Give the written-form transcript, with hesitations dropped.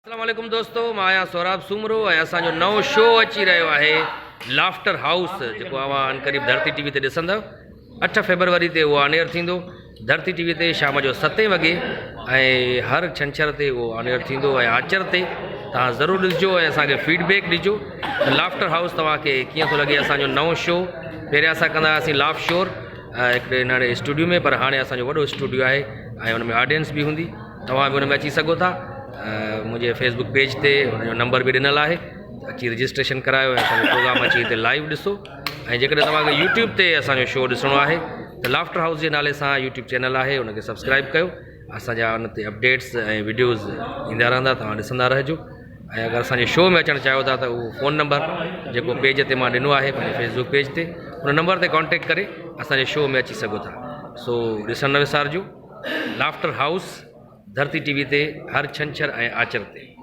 अस्सलाम वालेकुम दोस्तों, मां आहियां सौराब सूमरो ऐं असांजो नओं शो अची रहियो आहे लाफ्टर हाउस, जेको अवां अनक़रीब धरती टीवी ते ॾिसंदव। 8 फेबरवरी ते उहो ऑनएयर थींदो धरती टीवी ते शाम जो 7 वॻे, ऐं हर छंछर ते उहो ऑनएयर थींदो ऐं आचर ते। तव्हां ज़रूरु ॾिसिजो ऐं असांखे फीडबैक ॾिजो त लाफ्टर हाउस तव्हांखे कीअं थो लॻे असांजो नओं शो। पहिरियां असां कंदा हुआसीं लाफ शोर हिकिड़े नंढे स्टूडियो में, पर हाणे असांजो वॾो स्टूडियो आहे ऐं हुन में ऑडियंस बि हूंदी। तव्हां बि हुन में अची सघो था। मुंहिंजे फेसबुक पेज ते हुनजो नंबर बि ॾिनल आहे, अची रजिस्ट्रेशन करायो ऐं असांजो प्रोग्राम अची हिते लाइव ॾिसो। ऐं जेकॾहिं तव्हांखे यूट्यूब ते असांजो शो ॾिसणो आहे त लाफ्टर हाउस जे नाले सां यूट्यूब चैनल आहे, हुनखे सब्सक्राइब कयो। असांजा हुन ते अपडेट्स ऐं वीडियोज़ ईंदा रहंदा, तव्हां ॾिसंदा रहिजो। ऐं अगरि असांजे शो में अचणु चाहियो था त उहो फ़ोन नंबर जेको पेज ते मां ॾिनो आहे पंहिंजे फेसबुक पेज ते, हुन नंबर ते कॉन्टेक्ट करे असांजे शो में अची सघो था। सो ॾिसणु न विसारिजो लाफ्टर हाउस धरती टीवी ते हर छंछर ऐं आचर ते।